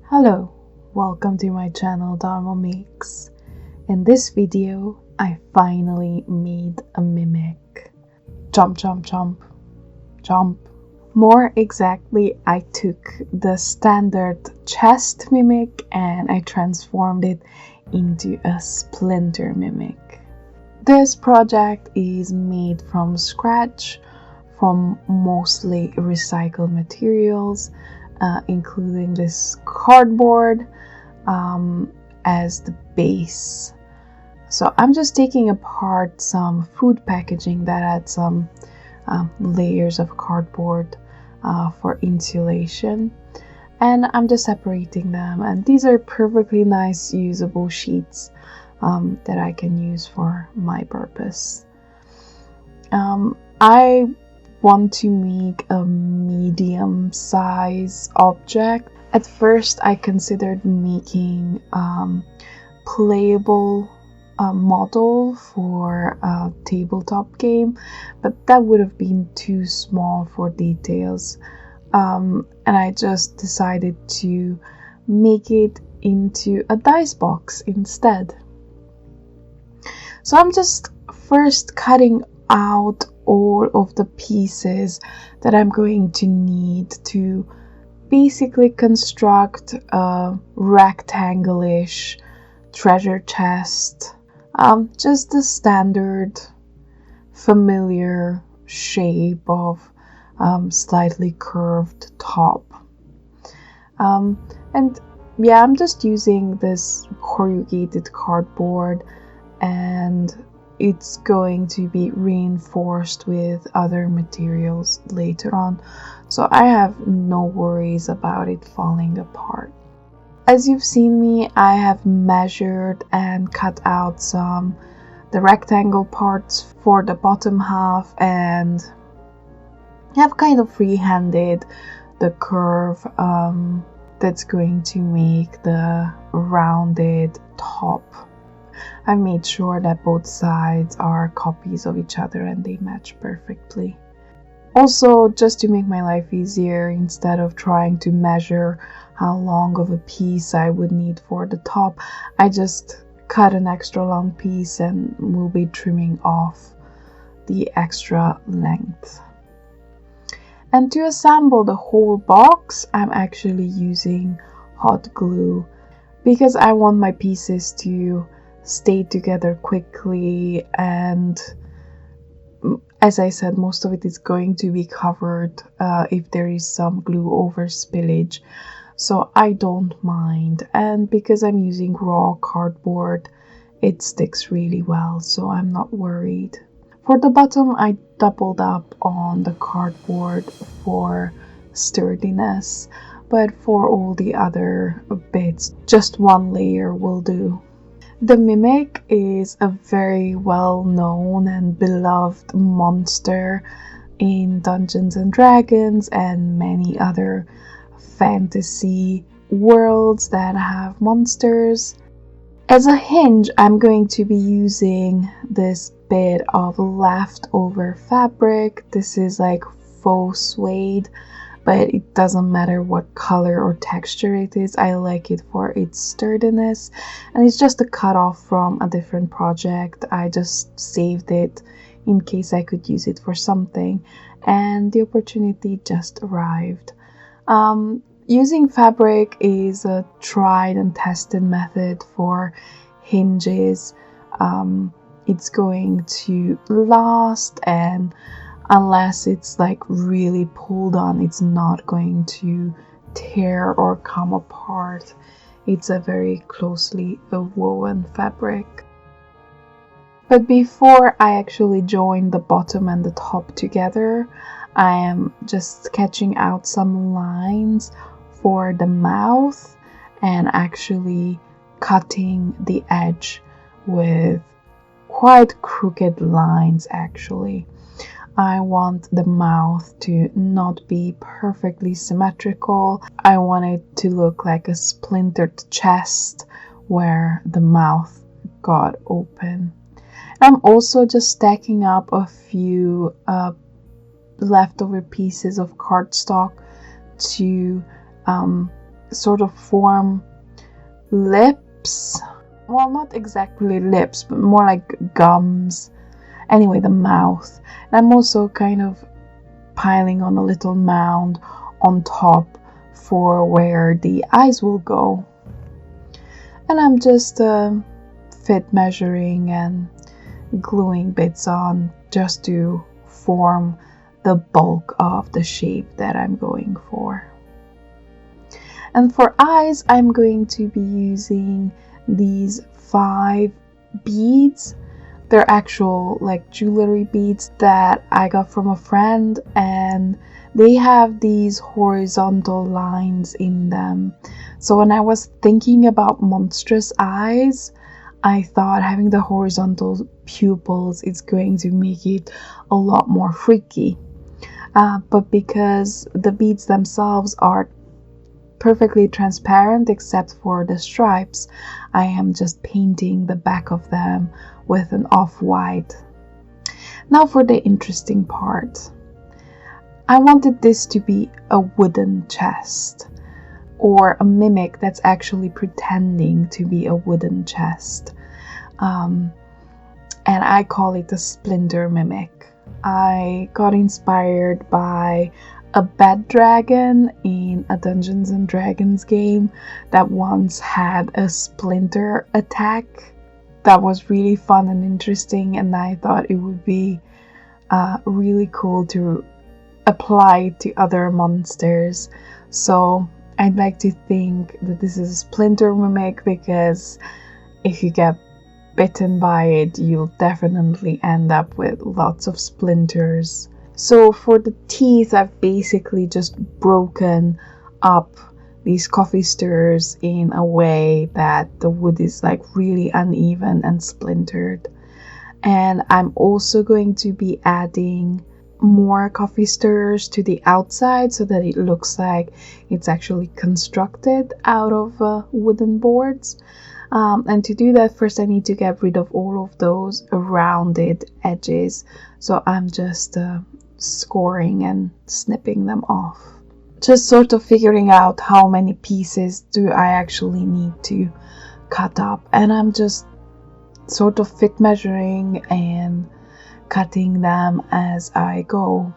Hello, welcome to my channel Dharma Makes. In this video, I finally made a mimic. Jump, jump, jump, jump. More exactly, I took the standard chest mimic and I transformed it into a Splinter mimic. This project is made from scratch, from mostly recycled materials, including this cardboard as the base. So I'm just taking apart some food packaging that had some layers of cardboard for insulation, and I'm just separating them, and these are perfectly nice usable sheets that I can use for my purpose. I want to make a medium size object. At first I considered making playable model for a tabletop game, but that would have been too small for details, and I just decided to make it into a dice box instead. So I'm just first cutting out all of the pieces that I'm going to need to basically construct a rectangle-ish treasure chest. Just the standard familiar shape of slightly curved top. And yeah, I'm just using this corrugated cardboard, and it's going to be reinforced with other materials later on, so I have no worries about it falling apart. As you've seen me, I have measured and cut out the rectangle parts for the bottom half, and have kind of freehanded the curve that's going to make the rounded top. I made sure that both sides are copies of each other and they match perfectly. Also, just to make my life easier, instead of trying to measure how long of a piece I would need for the top, I just cut an extra long piece and will be trimming off the extra length. And to assemble the whole box, I'm actually using hot glue because I want my pieces to stay together quickly, and as I said, most of it is going to be covered if there is some glue over spillage, so I don't mind. And because I'm using raw cardboard, it sticks really well, so I'm not worried. For the bottom, I doubled up on the cardboard for sturdiness, but for all the other bits, just one layer will do. The mimic is a very well-known and beloved monster in Dungeons and Dragons and many other fantasy worlds that have monsters. As a hinge, I'm going to be using this bit of leftover fabric. This is like faux suede, but it doesn't matter what color or texture it is. I like it for its sturdiness, and it's just a cut off from a different project. I just saved it in case I could use it for something, and the opportunity just arrived. Using fabric is a tried and tested method for hinges. It's going to last, and unless it's like really pulled on, it's not going to tear or come apart. It's a very closely woven fabric. But before I actually join the bottom and the top together, I am just sketching out some lines for the mouth and actually cutting the edge with quite crooked lines actually. I want the mouth to not be perfectly symmetrical. I want it to look like a splintered chest where the mouth got open. I'm also just stacking up a few leftover pieces of cardstock to sort of form lips. Well, not exactly lips, but more like gums. Anyway, the mouth. And I'm also kind of piling on a little mound on top for where the eyes will go. And I'm just fit measuring and gluing bits on just to form the bulk of the shape that I'm going for. And for eyes, I'm going to be using these 5 beads. They're actual like jewelry beads that I got from a friend, and they have these horizontal lines in them. So when I was thinking about monstrous eyes, I thought having the horizontal pupils is going to make it a lot more freaky. But because the beads themselves are perfectly transparent except for the stripes, I am just painting the back of them with an off-white. Now for the interesting part. I wanted this to be a wooden chest, or a mimic that's actually pretending to be a wooden chest. And I call it a Splinter mimic. I got inspired by a bed dragon in a Dungeons and Dragons game that once had a Splinter attack. That was really fun and interesting, and I thought it would be really cool to apply it to other monsters. So I'd like to think that this is a Splinter mimic, because if you get bitten by it, you'll definitely end up with lots of splinters. So for the teeth, I've basically just broken up these coffee stirrers in a way that the wood is like really uneven and splintered. And I'm also going to be adding more coffee stirrers to the outside so that it looks like it's actually constructed out of wooden boards. And to do that, first I need to get rid of all of those rounded edges. So I'm just scoring and snipping them off. Just sort of figuring out how many pieces do I actually need to cut up. And I'm just sort of fit measuring and cutting them as I go.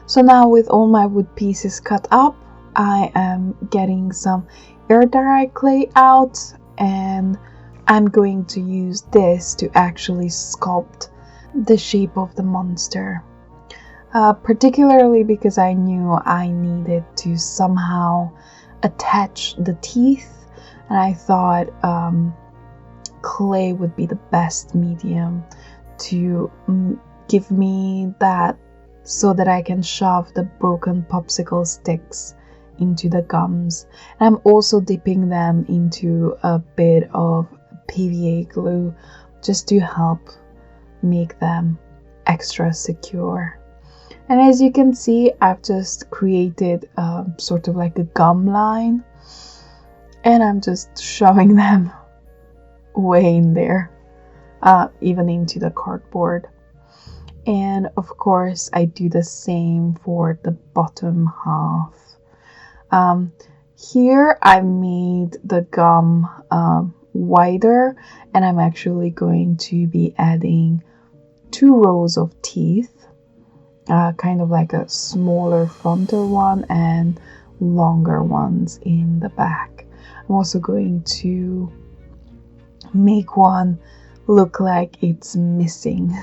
So now with all my wood pieces cut up, I am getting some air dry clay out, and I'm going to use this to actually sculpt the shape of the monster. Particularly because I knew I needed to somehow attach the teeth, and I thought clay would be the best medium to give me that, so that I can shove the broken popsicle sticks into the gums. And I'm also dipping them into a bit of PVA glue just to help make them extra secure. And as you can see, I've just created sort of like a gum line, and I'm just shoving them way in there, even into the cardboard. And of course I do the same for the bottom half. Here I made the gum wider, and I'm actually going to be adding 2 rows of teeth, kind of like a smaller frontal one and longer ones in the back. I'm also going to make one look like it's missing.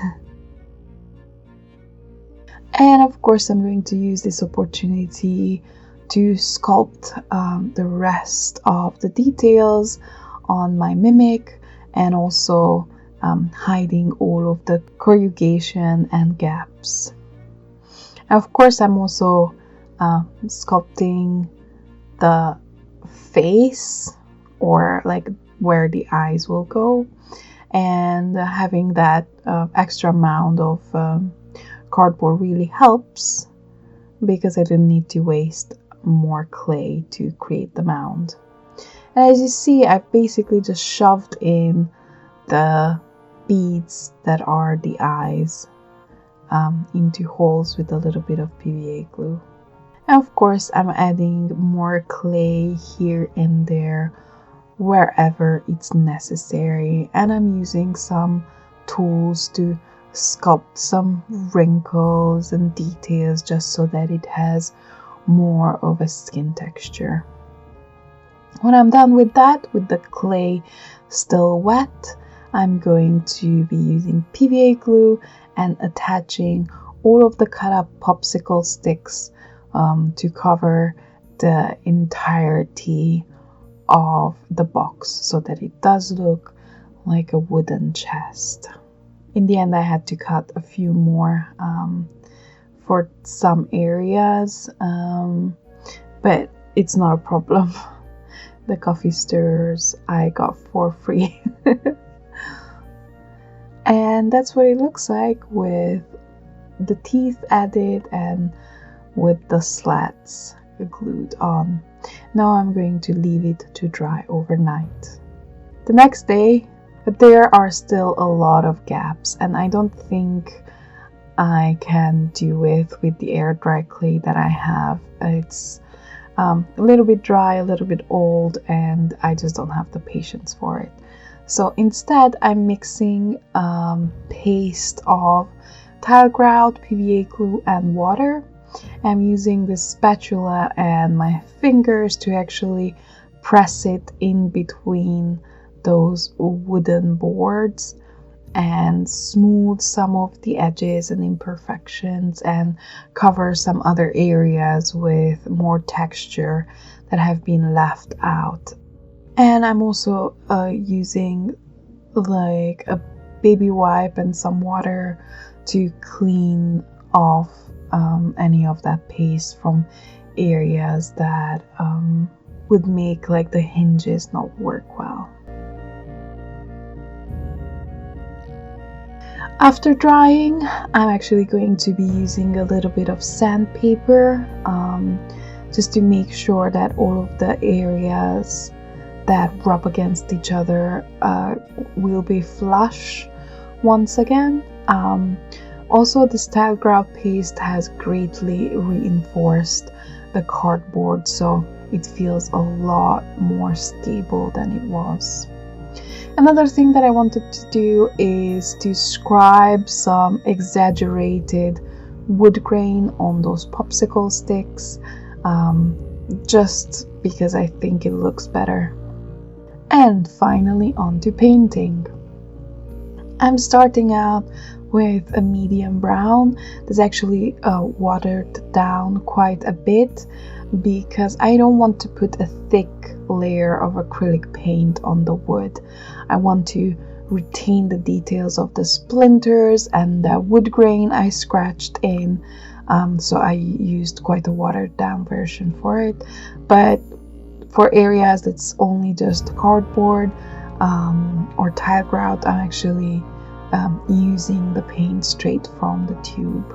And of course I'm going to use this opportunity to sculpt the rest of the details on my mimic, and also hiding all of the corrugation and gaps. And of course I'm also sculpting the face, or like where the eyes will go, and having that extra amount of cardboard really helps, because I didn't need to waste more clay to create the mound. And as you see, I've basically just shoved in the beads that are the eyes into holes with a little bit of PVA glue. And of course, I'm adding more clay here and there wherever it's necessary, and I'm using some tools to sculpt some wrinkles and details just so that it has more of a skin texture. When I'm done with that, with the clay still wet, I'm going to be using PVA glue and attaching all of the cut up popsicle sticks to cover the entirety of the box so that it does look like a wooden chest. In the end, I had to cut a few more for some areas, but it's not a problem. The coffee stirrers I got for free. And that's what it looks like with the teeth added and with the slats glued on. Now I'm going to leave it to dry overnight. The next day, but there are still a lot of gaps, and I don't think I can do it with the air dry clay that I have. It's a little bit dry, a little bit old, and I just don't have the patience for it. So instead, I'm mixing paste of tile grout, PVA glue, and water. I'm using this spatula and my fingers to actually press it in between those wooden boards and smooth some of the edges and imperfections and cover some other areas with more texture that have been left out. And I'm also using like a baby wipe and some water to clean off any of that paste from areas that would make like the hinges not work well. After drying, I'm actually going to be using a little bit of sandpaper just to make sure that all of the areas that rub against each other will be flush once again. Also, this tile grout paste has greatly reinforced the cardboard, so it feels a lot more stable than it was. Another thing that I wanted to do is to scribe some exaggerated wood grain on those popsicle sticks, just because I think it looks better. And finally, on to painting. I'm starting out with a medium brown that's actually watered down quite a bit because I don't want to put a thick layer of acrylic paint on the wood. I want to retain the details of the splinters and the wood grain I scratched in, so I used quite a watered down version for it. But for areas that's only just cardboard or tile grout, I'm actually using the paint straight from the tube.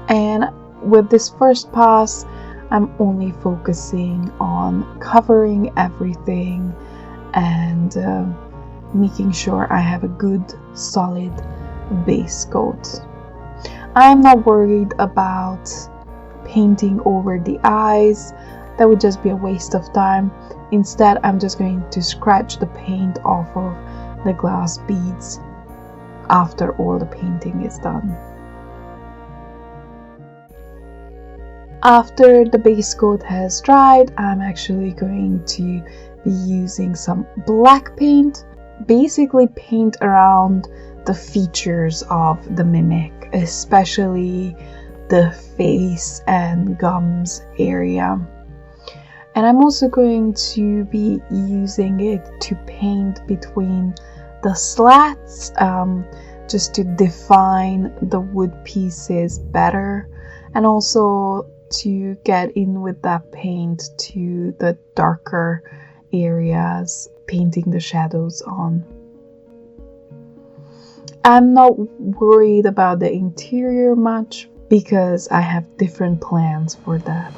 And with this first pass, I'm only focusing on covering everything and making sure I have a good solid base coat. I'm not worried about painting over the eyes. That would just be a waste of time. Instead, I'm just going to scratch the paint off of the glass beads after all the painting is done. After the base coat has dried, I'm actually going to be using some black paint, basically paint around the features of the mimic, especially the face and gums area. And I'm also going to be using it to paint between the slats, just to define the wood pieces better, and also to get in with that paint to the darker areas, painting the shadows on. I'm not worried about the interior much because I have different plans for that.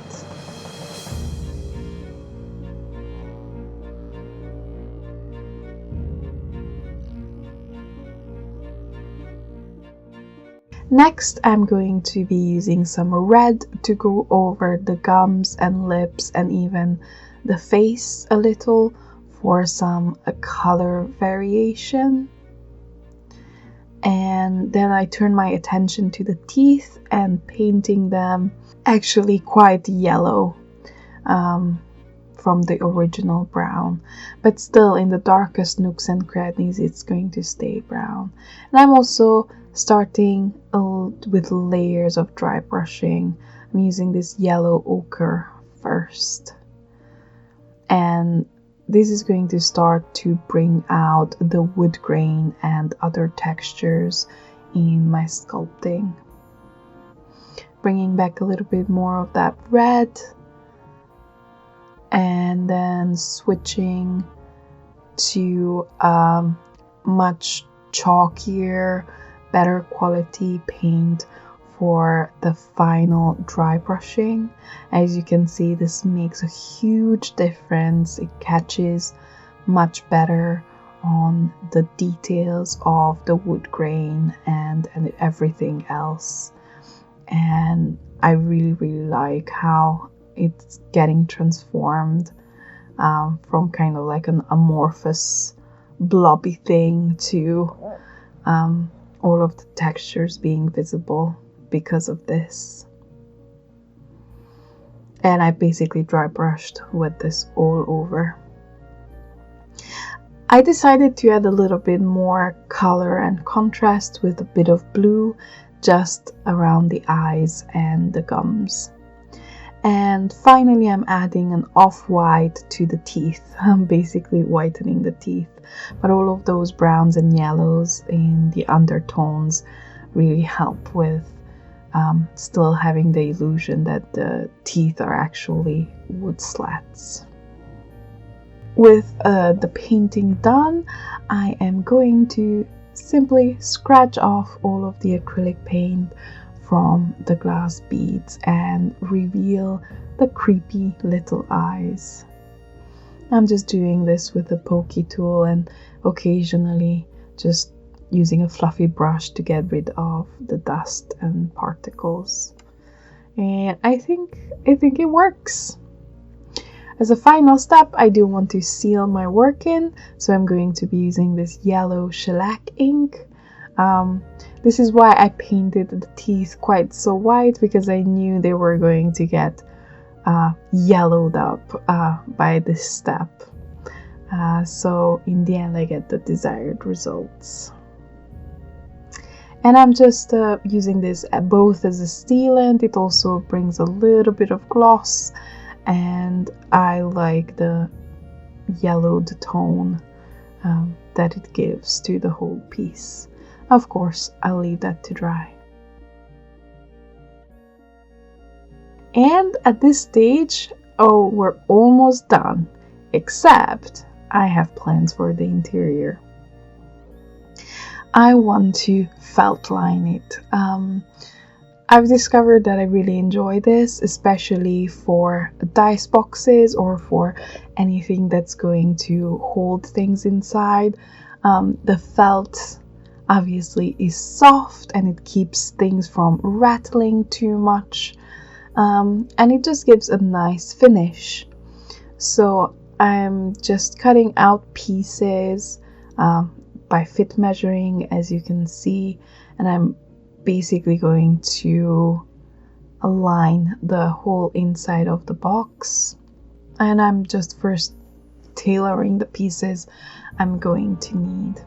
Next, I'm going to be using some red to go over the gums and lips and even the face a little for some color variation. And then I turn my attention to the teeth and painting them actually quite yellow from the original brown, but still in the darkest nooks and crannies it's going to stay brown. And I'm also starting with layers of dry brushing. I'm using this yellow ochre first, and this is going to start to bring out the wood grain and other textures in my sculpting. Bringing back a little bit more of that red, and then switching to much chalkier, better quality paint for the final dry brushing. As you can see, this makes a huge difference. It catches much better on the details of the wood grain and everything else. And I really like how it's getting transformed from kind of like an amorphous blobby thing to all of the textures being visible because of this. And I basically dry brushed with this all over. I decided to add a little bit more color and contrast with a bit of blue just around the eyes and the gums. And finally I'm adding an off-white to the teeth. I'm basically whitening the teeth, but all of those browns and yellows in the undertones really help with still having the illusion that the teeth are actually wood slats. With the painting done, I am going to simply scratch off all of the acrylic paint from the glass beads and reveal the creepy little eyes. I'm just doing this with a pokey tool and occasionally just using a fluffy brush to get rid of the dust and particles. And I think it works. As a final step, I do want to seal my work in, so I'm going to be using this yellow shellac ink. This is why I painted the teeth quite so white, because I knew they were going to get yellowed up by this step. So in the end I get the desired results. And I'm just using this both as a sealant. It also brings a little bit of gloss, and I like the yellowed tone that it gives to the whole piece. Of course, I'll leave that to dry. And at this stage, oh, we're almost done, except I have plans for the interior. I want to felt line it. I've discovered that I really enjoy this, especially for dice boxes or for anything that's going to hold things inside. The felt obviously is soft and it keeps things from rattling too much, and it just gives a nice finish. So I'm just cutting out pieces by fit measuring, as you can see, and I'm basically going to align the whole inside of the box. And I'm just first tailoring the pieces I'm going to need.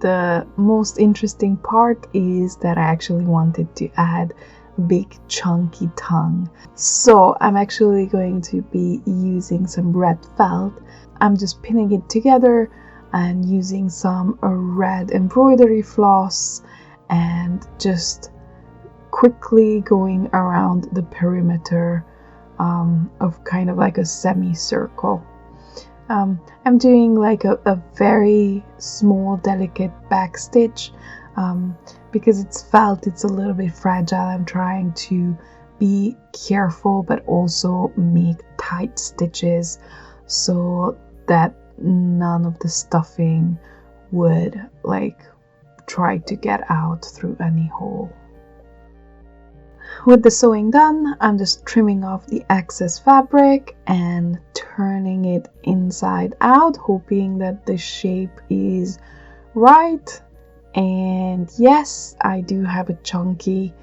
The most interesting part is that I actually wanted to add a big chunky tongue. So I'm actually going to be using some red felt. I'm just pinning it together and using some red embroidery floss and just quickly going around the perimeter of kind of like a semicircle. I'm doing like a very small delicate back stitch because it's felt, it's a little bit fragile. I'm trying to be careful but also make tight stitches so that none of the stuffing would like try to get out through any hole. With the sewing done, I'm just trimming off the excess fabric and turning it inside out, hoping that the shape is right. And yes, I do have a chunky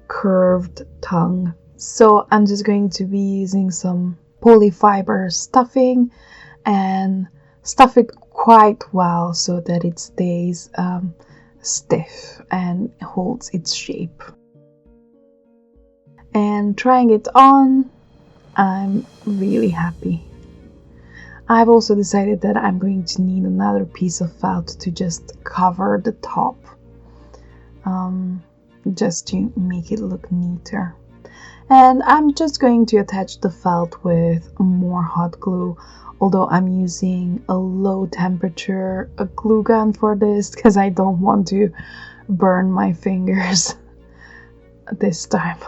curved tongue. So I'm just going to be using some polyfiber stuffing and stuff it quite well so that it stays stiff and holds its shape. And trying it on, I'm really happy. I've also decided that I'm going to need another piece of felt to just cover the top, just to make it look neater. And I'm just going to attach the felt with more hot glue, although I'm using a low temperature glue gun for this because I don't want to burn my fingers this time,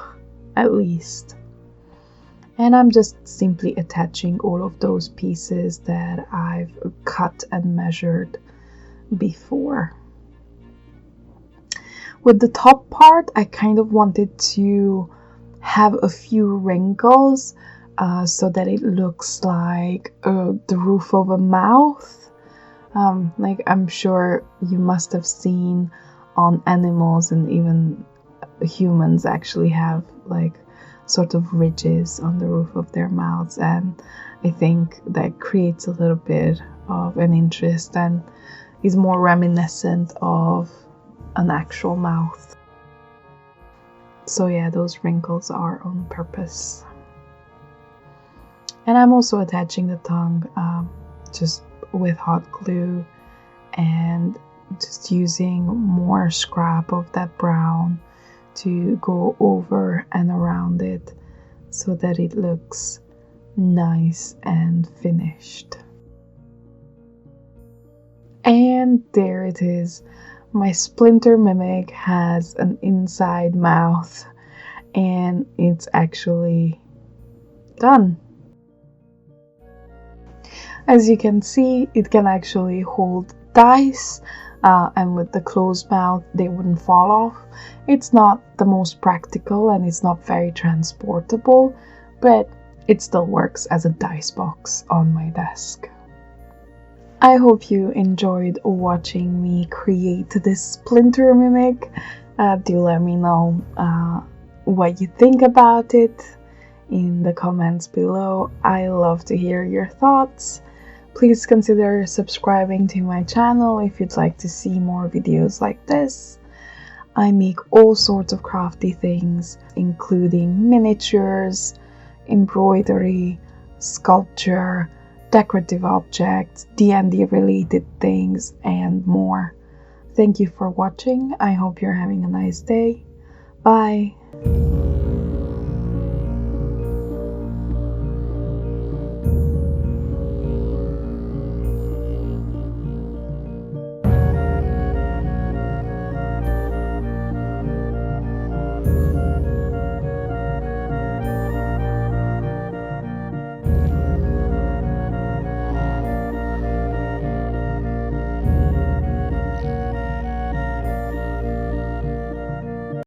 at least. And I'm just simply attaching all of those pieces that I've cut and measured before. With the top part, I kind of wanted to have a few wrinkles so that it looks like the roof of a mouth. Like I'm sure you must have seen on animals, and even humans actually have like sort of ridges on the roof of their mouths, and I think that creates a little bit of an interest and is more reminiscent of an actual mouth. So yeah, those wrinkles are on purpose. And I'm also attaching the tongue just with hot glue and just using more scrap of that brown to go over and around it so that it looks nice and finished. And there it is. My Splinter mimic has an inside mouth and it's actually done. As you can see, it can actually hold dice, and with the closed mouth they wouldn't fall off. It's not the most practical and it's not very transportable, but it still works as a dice box on my desk. I hope you enjoyed watching me create this Splinter mimic. Do let me know what you think about it in the comments below. I love to hear your thoughts. Please consider subscribing to my channel if you'd like to see more videos like this. I make all sorts of crafty things, including miniatures, embroidery, sculpture, decorative objects, D&D related things, and more. Thank you for watching. I hope you're having a nice day. Bye!